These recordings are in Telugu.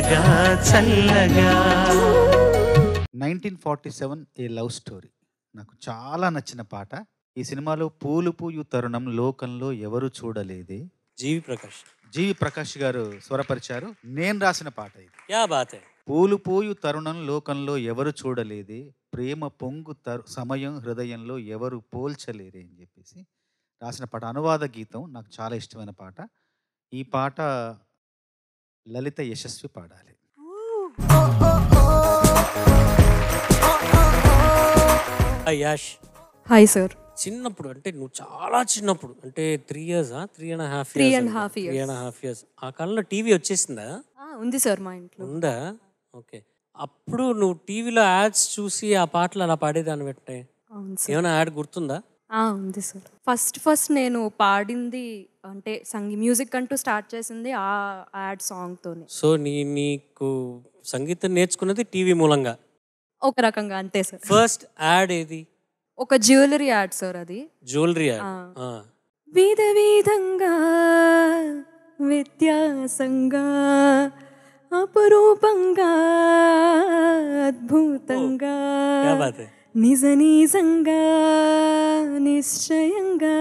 చల్లగా చల్లగా. 1947 ఏ లవ్ స్టోరీ నాకు చాలా నచ్చిన పాట. ఈ సినిమాలో పూలు పూయు తరుణం లోకంలో ఎవరు చూడలేదే. జీవి ప్రకాష్ గారు స్వరపరిచారు. నేను రాసిన పాట ఇది. క్యా బాత్ హై. పూలు పూయు తరుణం లోకంలో ఎవరు చూడలేదే, ప్రేమ పొంగు సమయం హృదయంలో ఎవరు పోల్చలేరే అని చెప్పేసి రాసిన పాట. అనువాద గీతం. నాకు చాలా ఇష్టమైన పాట. ఈ పాట లలిత యశస్వి పాడాలి. Yash hi sir. చిన్నప్పుడు అంటే నువ్వు చాలా చిన్నప్పుడు అంటే 3 years 3.5 years ఆ కాలంలో టీవీ వచ్చేసిందా? ఉంది సార్ మా ఇంట్లో. ఉందా? ఓకే. అప్పుడు నువ్వు టీవీలో యాడ్స్ చూసి ఆ పాటలు అలా పాడేదాన్ని పెట్టే. అవును సార్. ఏమైనా యాడ్ గుర్తుందా? ఉంది సార్. ఫస్ట్ నేను పాడింది అంటే మ్యూజిక్ అంటూ స్టార్ట్ చేసింది ఆ యాడ్ సాంగ్తోనే. సో నీకు సంగీతం నేర్చుకున్నది టీవీ మూలంగా? ఒక రకంగా అంతే సార్. ఫస్ట్ యాడ్ ఏది? ఒక జ్యువెలరీ యాడ్ సార్. అది జ్యువెలరీ యాడ్. విధ విధంగా వ్యత్యాసంగా అపురూపంగా అద్భుతంగా నిజ నిజంగా నిశ్చయంగా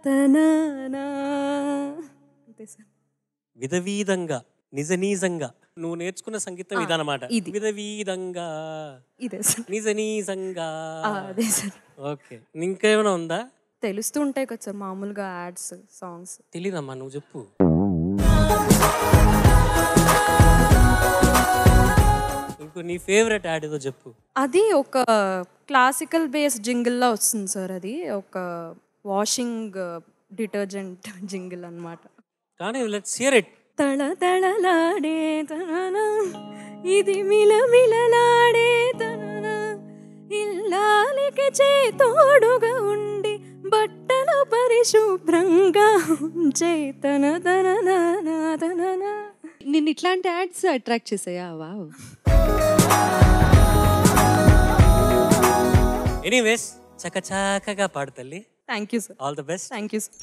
తననా. అంతే సార్. విధవిధంగా నిజ నిజంగా నువ్వు నేర్చుకున్న సంగీతం ఇదన్నమాట. విధవిధంగా ఇదే సార్. నిజ నిజంగా. అదే సార్. ఓకే. ఇంకేమైనా ఉందా? తెలుస్తూ ఉంటాయి కదా సార్ మామూలుగా యాడ్స్ సాంగ్స్. తెలీదమ్మా, నువ్వు చెప్పు. ఇంకో నీ ఫేవరెట్ యాడ్ ఏదో చెప్పు. అది ఒక క్లాసికల్ బేస్ జింగిల్లా వస్తుంది సార్. అది ఒక వాషింగ్ డిటర్జెంట్ జింగిల్ అన్నమాట. కానీ లెట్స్ హియర్ ఇట్. తళ తళలాడే తనన ఇది మిలమిలలాడే తనన ఇల్లాలికి చేతోడుగా ఉండి బట్టలు పరిశుభ్రంగా ఉంచే తన తనన తనన. నిన్ను ఇట్లాంటి యాడ్స్ అట్రాక్ట్ చేసాయా? వావ్. ఎనీవేస్ చకచకగా పాడు తల్లి. Thank you sir. All the best. Thank you sir.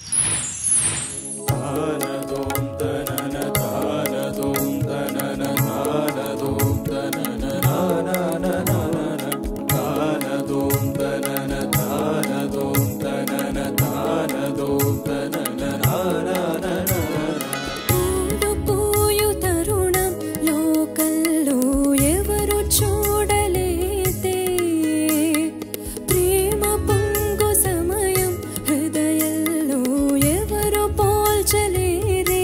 హృదయంలో ఎవరు పోల్చలేరే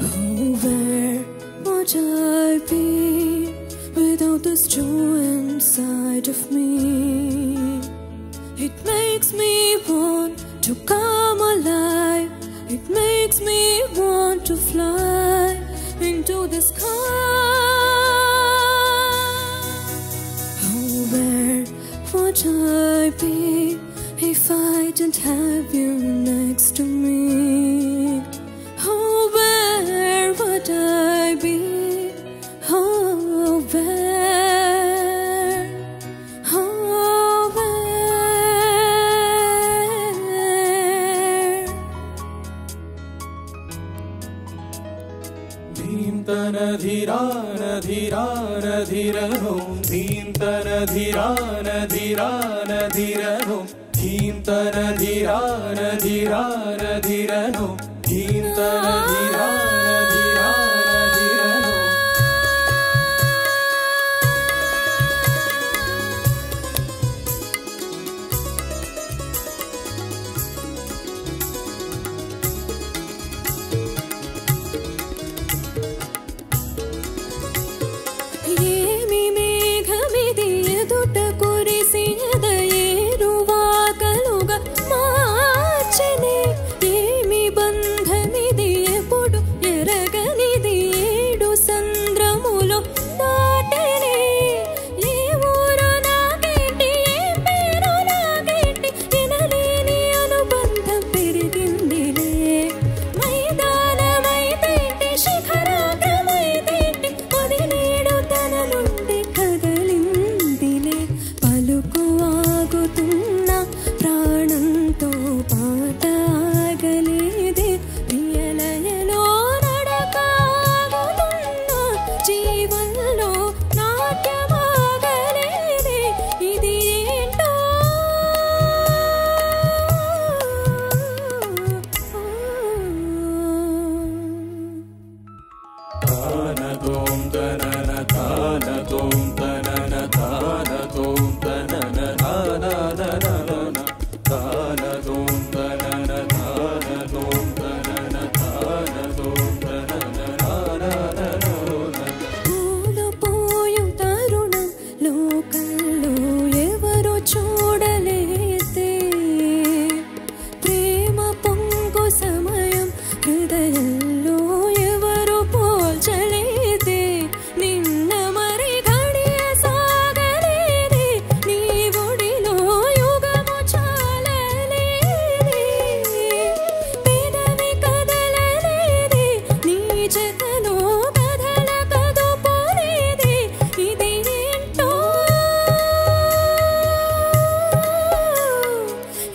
Oh, where would I be without this joy inside of me? It makes me want to come alive. It makes me want to fly into the sky. Oh, where would I be if I didn't have you next to me? Oh, where would I be? Oh, where? Oh, where? Dheem tana dhirana dhirana dhirano, dheem tana dhirana dhirana dhirano, dheem tana dhirana dhirana dhirano, dheem tana dhirana dhirana dhirano. ఏమి మేఘమిది ఎదుట కురిసి ఎదయేరువాకలుగా మార్చెనే. ఏమి బంధమిది ఎప్పుడు ఎరగనిది ఏడు సంద్రములో దాటెనే. ఏ ఊరు నాకేంటి, ఏ పేరు నాకేంటి, వినలేని అనుబంధం పెరిగిందిలే. మైదానమైతేంటి, శిఖరాగ్రమైతేంటి, వదిలేడు తన నుండి కదలిందిలే. పలుకు ఆగుతున్న ప్రాణంతో పాట ఆగలేదే. ప్రియలయలో నడక ఆగుతున్న జీవన్లో నాట్యమాగలేదే. ఇది ఏంటో Tana tom tanana tana tom tanana tana tom tanana tana tanana tana tom tanana tana tom tanana tana tom tanana tana tanana. పూలుపోయు తరుణం లోకంలో ఎవరు చూడలేదే. ప్రేమ పొంగు సమయం హృదయంలో ఎవరు పోల్చలేదే. నిన్న మరి ఘడియ సాగలేదే. నీ ఒడిలో యుగము చాలలేదే. పెదవి కదలలేదే. నీ జతలో కథల కదుపులేదే. ఇది ఏంటో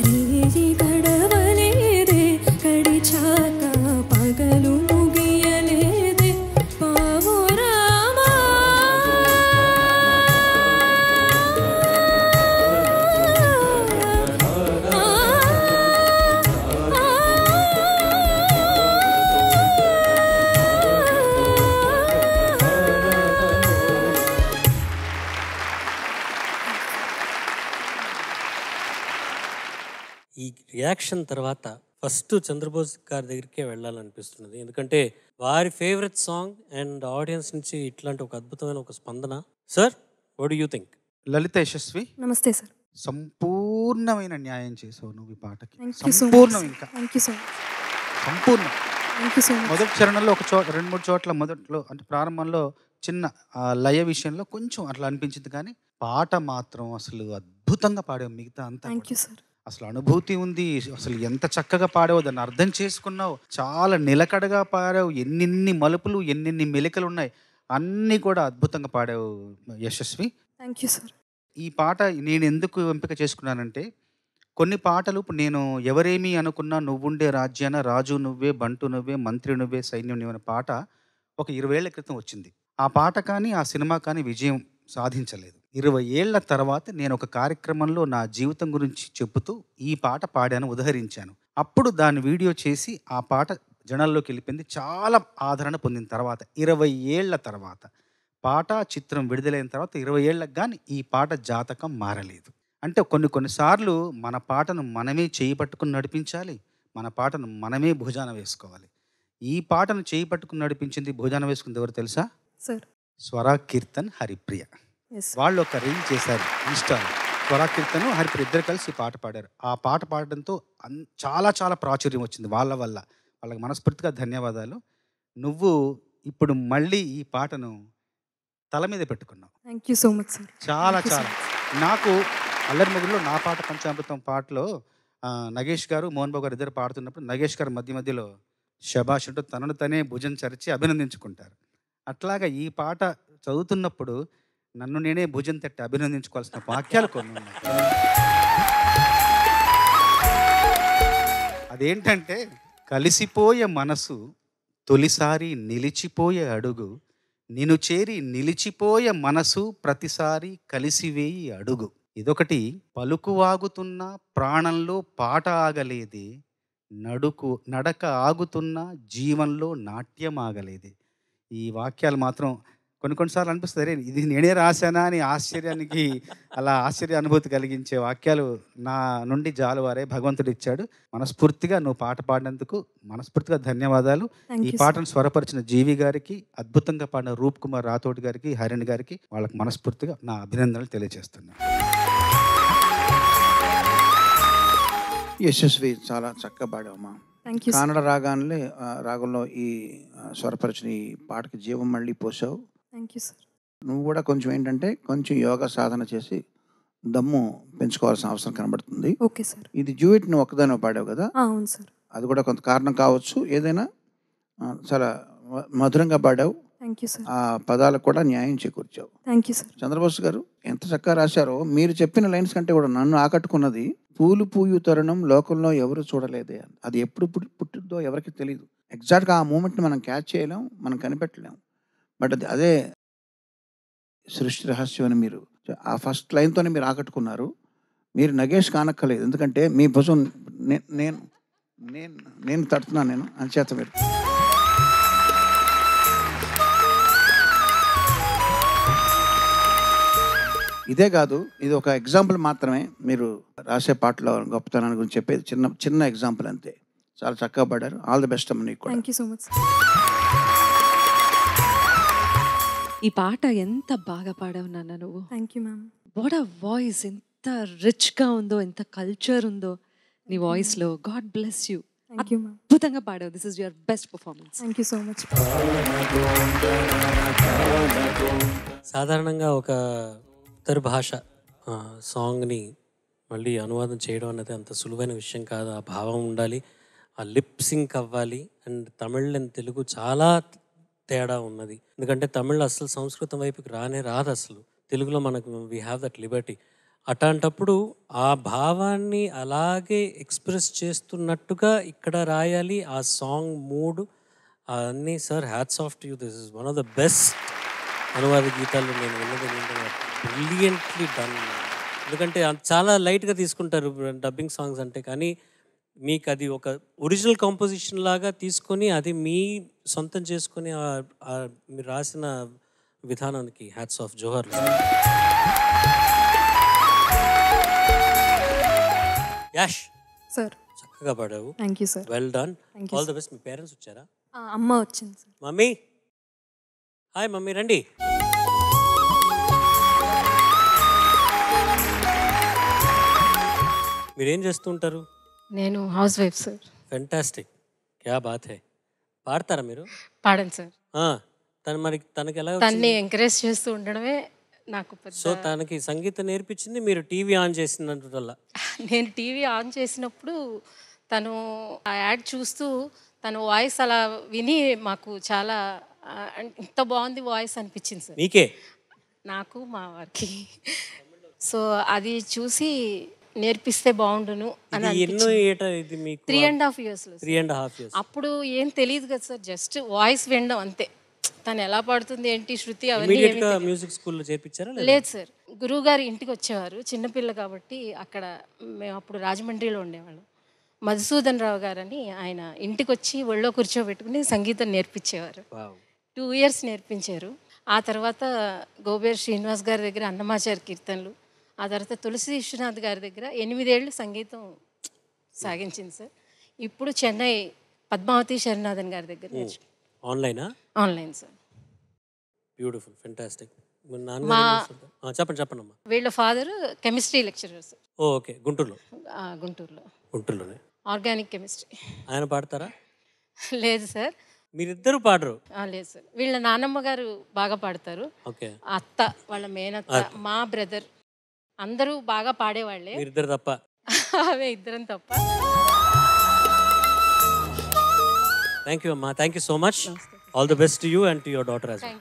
రేయి గడవలేదే. గడిచాక పగలు ముగియలేదే. పావురామా ఈ రియాక్షన్ తర్వాత ఫస్ట్ చంద్రబోస్ గారి దగ్గరికే వెళ్ళాలనిపిస్తున్నది. ఎందుకంటే వారి ఫేవరెట్ సాంగ్ అండ్ ఆడియన్స్ నుంచి ఇట్లాంటి ఒక అద్భుతమైన ఒక స్పందన. Sir, what do you think? Lalitha Yashaswi, నమస్తే సార్. సంపూర్ణమైన న్యాయం చేసావు నువ్వు ఈ పాటకి. Thank you so much. సంపూర్ణం, ఇంకా థ్యాంక్ యూ సో మచ్. సంపూర్ణం. Thank you so much. మొదటి చరణంలో ఒక చోట 2-3 చోట్ల మొదట్లో అంటే ప్రారంభంలో చిన్న లయ విషయంలో కొంచెం అట్లా అనిపించింది, కానీ పాట మాత్రం అసలు అద్భుతంగా పాడావు. మిగతా అంతా థ్యాంక్ కూడా యూ సార్. అసలు అనుభూతి ఉంది. అసలు ఎంత చక్కగా పాడావో దాన్ని అర్థం చేసుకున్నావు. చాలా నిలకడగా పాడావు. ఎన్నెన్ని మలుపులు, ఎన్నెన్ని మెలికలు ఉన్నాయి, అన్నీ కూడా అద్భుతంగా పాడావు యశస్వి. Thank you sir. ఈ పాట నేను ఎందుకు ఎంపిక చేసుకున్నానంటే, కొన్ని పాటలు ఇప్పుడు నేను ఎవరేమీ అనుకున్నా నువ్వుండే రాజ్యాన రాజు నువ్వే, బంటు నువ్వే, మంత్రి నువ్వే, సైన్యం నువ్వే అనే పాట ఒక 20 ఏళ్ల క్రితం వచ్చింది. ఆ పాట కానీ ఆ సినిమా కానీ విజయం సాధించలేదు. 20 ఏళ్ల తర్వాత నేను ఒక కార్యక్రమంలో నా జీవితం గురించి చెబుతూ ఈ పాట పాడాను, ఉదహరించాను. అప్పుడు దాన్ని వీడియో చేసి ఆ పాట జనాల్లోకి వెళ్ళిపోయింది. చాలా ఆదరణ పొందిన తర్వాత 20 ఏళ్ల తర్వాత పాట చిత్రం విడుదలైన తర్వాత 20 ఏళ్ళకి కానీ ఈ పాట జాతకం మారలేదు. అంటే కొన్నిసార్లు మన పాటను మనమే చేయి పట్టుకుని నడిపించాలి, మన పాటను మనమే భుజాన వేసుకోవాలి. ఈ పాటను చేయి పట్టుకుని నడిపించింది, భుజాన వేసుకుంది ఎవరు తెలుసా? సార్. స్వరా కీర్తన్, హరిప్రియ. ఎస్. వాళ్ళు ఒక రీల్ చేశారు ఇన్స్టాలో. స్వరా కీర్తన్, హరిప్రియ ఇద్దరు కలిసి ఈ పాట పాడారు. ఆ పాట పాడడంతో చాలా చాలా ప్రాచుర్యం వచ్చింది వాళ్ళ వల్ల. వాళ్ళకి మనస్ఫూర్తిగా ధన్యవాదాలు. నువ్వు ఇప్పుడు మళ్ళీ ఈ పాటను తల మీద పెట్టుకున్నావు. Thank you so much sir. చాలా చాలా నాకు అల్లరి మొగుల్లో నా పాట పంచామృతం పాటలో నగేష్ గారు, మోహన్ బాబు గారు ఇద్దరు పాడుతున్నప్పుడు నగేష్ గారు మధ్య మధ్యలో శభాష్ అంటూ తనను తనే భుజం చరిచి అభినందించుకుంటారు. అట్లాగా ఈ పాట చదువుతున్నప్పుడు నన్ను నేనే భుజం తట్టి అభినందించుకోవాల్సిన వాక్యాలు కొన్ని ఉన్నాయి. అదేంటంటే, కలిసిపోయే మనసు తొలిసారి నిలిచిపోయే అడుగు, నిన్ను చేరి నిలిచిపోయే మనసు ప్రతిసారి కలిసివేయి అడుగు. ఇదొకటి. పలుకు వాగుతున్న ప్రాణంలో పాట ఆగలేదే, నడక ఆగుతున్న జీవంలో నాట్యం ఆగలేదే. ఈ వాక్యాలు మాత్రం కొన్నిసార్లు అనిపిస్తుంది, అరే ఇది నేనే రాశానా అని అలా ఆశ్చర్య అనుభూతి కలిగించే వాక్యాలు నా నుండి జాలువారే భగవంతుడు ఇచ్చాడు. మనస్ఫూర్తిగా నువ్వు పాట పాడినందుకు మనస్ఫూర్తిగా ధన్యవాదాలు. ఈ పాటను స్వరపరిచిన జీవి గారికి, అద్భుతంగా పాడిన రూప్ కుమార్ రాథోడ్ గారికి, హరిణ్ గారికి వాళ్ళకి మనస్ఫూర్తిగా నా అభినందనలు తెలియజేస్తున్నాను. యశస్వి, చాలా చక్కగా పాడావమ్మా. కన్నడ రాగంలో ఈ స్వరపరిచిన ఈ పాటకి జీవం మళ్ళీ పోసావు. Thank you sir. నువ్వు కూడా కొంచెం ఏంటంటే కొంచెం యోగా సాధన చేసి దమ్ము పెంచుకోవాల్సిన అవసరం కనబడుతుంది. Okay sir. ఇది డ్యూయట్ నువ్వు ఒక్కదాని పాడావు కదా? అవును సార్. అది కూడా కొంత కారణం కావచ్చు. ఏదైనా చాలా మధురంగా పాడావు. Thank you sir. ఆ పదాలకు కూడా న్యాయం చేకూర్చావు. Thank you sir. Chandrabose garu ఎంత చక్కగా రాశారో. మీరు చెప్పిన లైన్స్ కంటే కూడా నన్ను ఆకట్టుకున్నది, పూలు పూయు తరుణం లోకంలో ఎవరు చూడలేదే. అది ఎప్పుడు పుట్టిద్దో ఎవరికి తెలియదు. ఎగ్జాక్ట్గా ఆ మూమెంట్ని మనం క్యాచ్ చేయలేం, మనం కనిపెట్టలేం. బట్ అదే సృష్టి రహస్యం అని మీరు ఆ ఫస్ట్ లైన్తోనే మీరు ఆకట్టుకున్నారు. మీరు నగేష్ కానక్కలేదు, ఎందుకంటే మీ భుజం నేను నేను నేను తడుతున్నాను నేను అంచేత. మీరు ఇదే కాదు, ఇది ఒక ఎగ్జాంపుల్ మాత్రమే. మీరు రాసే పాటలో గొప్పతనాన్ని గురించి చెప్పేది చిన్న ఎగ్జాంపుల్ అంతే. చాలా చక్కగా పాడారు. ఆల్ ది బెస్ట్ అమ్మ నీకు కూడా. Thank you so much. ఈ పాట ఎంత బాగా పాడావు నాన్న నువ్వు. Thank you ma'am. What a voice, ఎంత రిచ్గా ఉందో, ఎంత కల్చర్ ఉందో నీ వాయిస్లో. God bless you. Thank you ma'am. అద్భుతంగా పాడావు. This is your best performance. Thank you so much. సాధారణంగా ఒక ఇతర భాష సాంగ్ని మళ్ళీ అనువాదం చేయడం అనేది అంత సులువైన విషయం కాదు. ఆ భావం ఉండాలి, ఆ లిప్ సింక్ అవ్వాలి. అండ్ తమిళ్ అండ్ తెలుగు చాలా తేడా ఉన్నది. ఎందుకంటే తమిళ్ అసలు సంస్కృతం వైపుకి రాదు అసలు. తెలుగులో మనకు వీ హ్యావ్ దట్ లిబర్టీ. అట్లాంటప్పుడు ఆ భావాన్ని అలాగే ఎక్స్ప్రెస్ చేస్తున్నట్టుగా ఇక్కడ రాయాలి. ఆ సాంగ్ మూడ్ అన్నీ. Sir, hats off to you. This is one of the best అనువాద గీతాలు నేను విన్నది. Brilliantly done. ఎందుకంటే చాలా లైట్గా తీసుకుంటారు డబ్బింగ్ సాంగ్స్ అంటే, కానీ మీకు అది ఒక ఒరిజినల్ కాంపోజిషన్ లాగా తీసుకొని అది మీ సొంతం చేసుకొని మీరు రాసిన విధానానికి హ్యాట్స్ ఆఫ్, జోహర్. యాష్ సార్, చక్కగా పాడావు. Thank you sir. Well done. Thank you. All the best. మీ పేరెంట్స్ వచ్చారా? అమ్మ వచ్చింది సార్. మమ్మీ, హాయ్ మమ్మీ, రండి. మీరేం చేస్తూ ఉంటారు? నేను హౌస్ వైఫ్ సార్. ఫెంటాస్టిక్, క్యా బాత్ హై. పాడతారా మీరు? పాడాను సార్. తనకి ఎలా తన్ని ఎంకరేజ్ చేస్తూ ఉండడమే నాకు పెద్ద. సో తనకి సంగీతం నేర్పించింది మీరు టీవీ ఆన్ చేసినందువల్ల? నేను టీవీ ఆన్ చేసినప్పుడు తను ఆ యాడ్ చూస్తూ తన వాయిస్ అలా విని మాకు చాలా ఇంత బాగుంది వాయిస్ అనిపించింది సార్. మీకే? నాకు, మా వారికి. సో అది చూసి నేర్పిస్తే బాగుండును అని. 3.5 years. 3.5 years. అప్పుడు ఏం తెలియదు కదా సార్, జస్ట్ వాయిస్ వినడం అంతే. తను ఎలా పాడుతుంది ఏంటి, శృతి అవన్నీ మ్యూజిక్ స్కూల్లో చేర్పించారా? లేదు సార్, గురువు గారు ఇంటికి వచ్చేవారు. చిన్నపిల్ల కాబట్టి అక్కడ మేము అప్పుడు రాజమండ్రిలో ఉండేవాళ్ళం. మధుసూదన్ రావు గారని ఆయన ఇంటికి వచ్చి ఒళ్ళో కూర్చోబెట్టుకుని సంగీతం నేర్పించేవారు. 2 years నేర్పించారు. ఆ తర్వాత గోబేర్ శ్రీనివాస్ గారి దగ్గర అన్నమాచార్య కీర్తనలు, ఆ తర్వాత తులసి విశ్వనాథ్ గారి దగ్గర 8 ఏళ్ళు సంగీతం సాగించింది సార్. ఇప్పుడు చెన్నై పద్మావతి శరణాథన్ గారి దగ్గర నేర్చుకున్నాను. ఆన్లైనా? Online sir. Beautiful, fantastic. చెప్పండి చెప్పండి అమ్మా. వీళ్ళ father chemistry lecturer sir. Okay, గుంటూరులో? గుంటూరులోనే. Organic chemistry. ఆయన పాడతారా? లేదు సార్. మీరిద్దరు పాడరు? లేదు సార్. వీళ్ళ నానమ్మ గారు బాగా పాడతారు. ఓకే. అత్త, వాళ్ళ మేనత్త, మా బ్రదర్ అందరూ బాగా పాడేవాళ్ళే. మీరిద్దరు తప్ప? అవే ఇద్దరం తప్ప. థ్యాంక్ యూ అమ్మా, thank you so much. All the best to you and to your daughter as well.